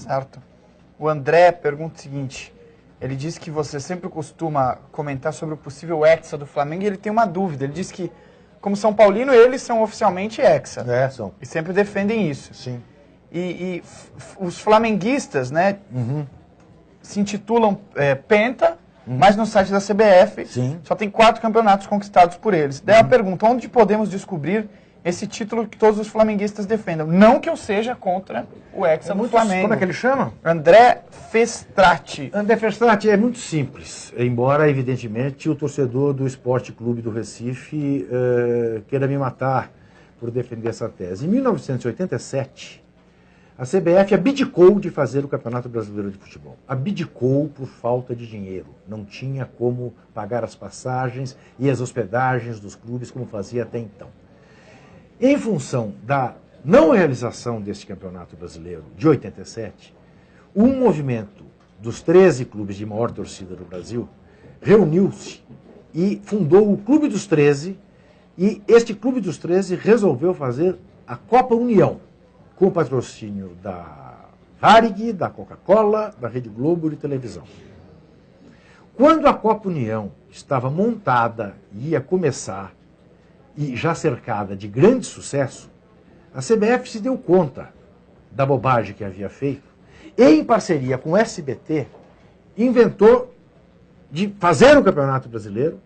Certo. O André pergunta o seguinte, ele diz que você sempre costuma comentar sobre o possível hexa do Flamengo e ele tem uma dúvida. Ele diz que, como São Paulino, eles são oficialmente hexa. São. E sempre defendem isso. Sim. E os flamenguistas, né, se intitulam Penta, mas no site da CBF só tem 4 campeonatos conquistados por eles. Daí a pergunta, onde podemos descobrir esse título que todos os flamenguistas defendam? Não que eu seja contra o hexa do Flamengo. Como é que ele chama? André Festrati. André Festrati é muito simples, embora, evidentemente, o torcedor do Esporte Clube do Recife queira me matar por defender essa tese. Em 1987, a CBF abdicou de fazer o Campeonato Brasileiro de Futebol. Abdicou por falta de dinheiro. Não tinha como pagar as passagens e as hospedagens dos clubes como fazia até então. Em função da não realização deste Campeonato Brasileiro de 87, um movimento dos 13 clubes de maior torcida do Brasil reuniu-se e fundou o Clube dos 13, e este Clube dos 13 resolveu fazer a Copa União, com o patrocínio da Varig, da Coca-Cola, da Rede Globo de televisão. Quando a Copa União estava montada e ia começar, e já cercada de grande sucesso, a CBF se deu conta da bobagem que havia feito e, em parceria com o SBT, inventou de fazer o Campeonato Brasileiro,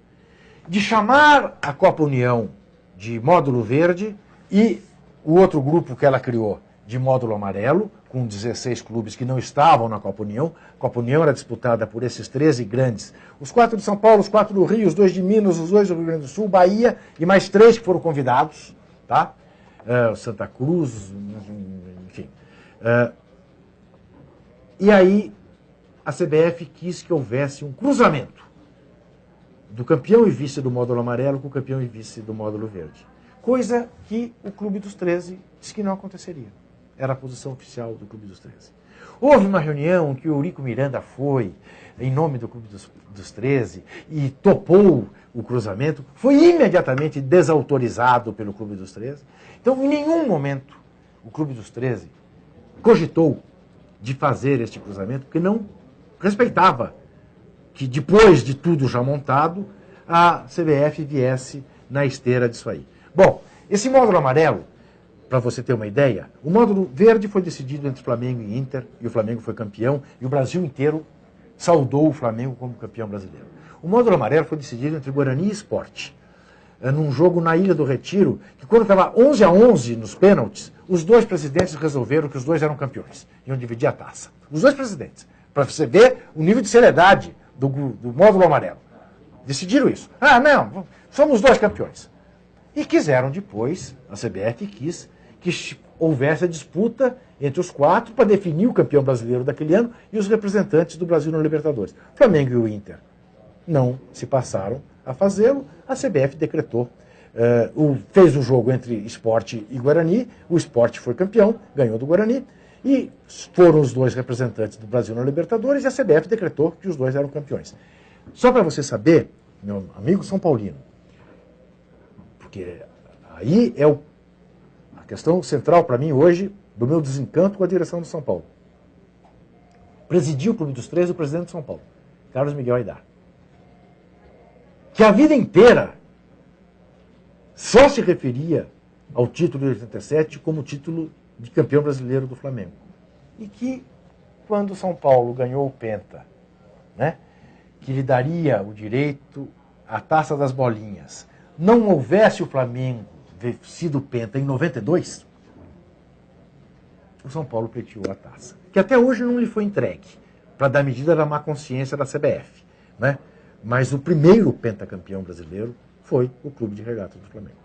de chamar a Copa União de módulo verde e o outro grupo que ela criou de módulo amarelo, com 16 clubes que não estavam na Copa União. A Copa União era disputada por esses 13 grandes. Os 4 de São Paulo, os 4 do Rio, os 2 de Minas, os 2 do Rio Grande do Sul, Bahia e mais 3 que foram convidados, tá? Santa Cruz, enfim. E aí a CBF quis que houvesse um cruzamento do campeão e vice do módulo amarelo com o campeão e vice do módulo verde. Coisa que o Clube dos 13 disse que não aconteceria. Era a posição oficial do Clube dos 13. Houve uma reunião que o Eurico Miranda foi, em nome do Clube dos 13, e topou o cruzamento, foi imediatamente desautorizado pelo Clube dos 13. Então, em nenhum momento, o Clube dos 13 cogitou de fazer este cruzamento, porque não respeitava que, depois de tudo já montado, a CBF viesse na esteira disso aí. Bom, esse módulo amarelo, para você ter uma ideia, o módulo verde foi decidido entre Flamengo e Inter, e o Flamengo foi campeão, e o Brasil inteiro saudou o Flamengo como campeão brasileiro. O módulo amarelo foi decidido entre Guarani e Sport, num jogo na Ilha do Retiro, que quando estava 11-11 nos pênaltis, os dois presidentes resolveram que os dois eram campeões, iam dividir a taça. Os dois presidentes, para você ver o nível de seriedade do módulo amarelo. Decidiram isso. Ah, não, somos dois campeões. E quiseram depois, a CBF quis, que houvesse a disputa entre os 4 para definir o campeão brasileiro daquele ano e os representantes do Brasil na Libertadores. O Flamengo e o Inter não se passaram a fazê-lo, a CBF decretou. Fez o jogo entre Sport e Guarani, o Sport foi campeão, ganhou do Guarani, e foram os dois representantes do Brasil na Libertadores e a CBF decretou que os dois eram campeões. Só para você saber, meu amigo São Paulino, porque aí é a questão central para mim hoje do meu desencanto com a direção do São Paulo. Presidiu o Clube dos 13 o presidente de São Paulo, Carlos Miguel Aidar, que a vida inteira só se referia ao título de 87 como título de campeão brasileiro do Flamengo. E que, quando o São Paulo ganhou o Penta, né, que lhe daria o direito à Taça das Bolinhas, não houvesse o Flamengo sido Penta em 92, o São Paulo pleiteou a taça, que até hoje não lhe foi entregue, para dar medida da má consciência da CBF, né? Mas o primeiro pentacampeão brasileiro foi o Clube de Regatas do Flamengo.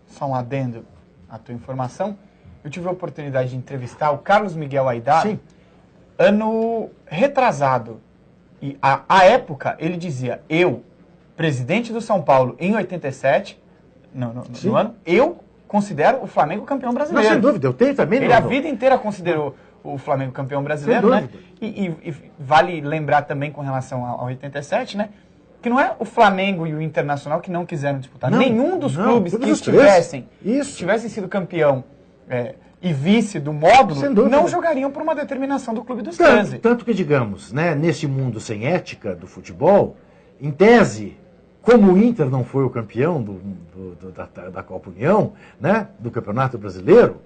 Só um adendo à tua informação. Eu tive a oportunidade de entrevistar o Carlos Miguel Aidar, sim, ano retrasado. E à época ele dizia, eu, presidente do São Paulo em 87, no ano, eu considero o Flamengo campeão brasileiro. Não, sem dúvida, eu tenho também. Ele a vida inteira considerou o Flamengo campeão brasileiro, né? E vale lembrar também com relação ao 87, né? Que não é o Flamengo e o Internacional que não quiseram disputar. Nenhum dos clubes que tivessem sido campeão e vice do módulo, Sem dúvida. não jogariam por uma determinação do Clube dos 13. Tanto que, digamos, né, nesse mundo sem ética do futebol, em tese, como o Inter não foi o campeão da Copa União, né, do Campeonato Brasileiro,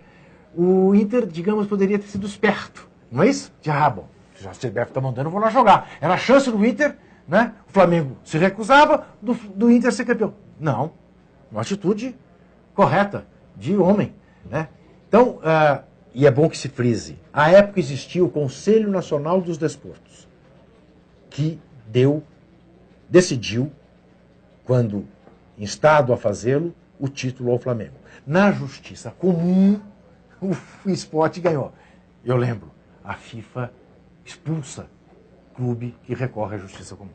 o Inter, digamos, poderia ter sido esperto. Não é isso? Bom, já a CBF está mandando, eu vou lá jogar. Era a chance do Inter, né? O Flamengo se recusava do Inter ser campeão. Não. Uma atitude correta, de homem, né? Então, e é bom que se frise, à época existia o Conselho Nacional dos Desportos, que decidiu, quando instado a fazê-lo, o título ao Flamengo. Na justiça comum, o esporte ganhou. Eu lembro, a FIFA expulsa clube que recorre à justiça comum.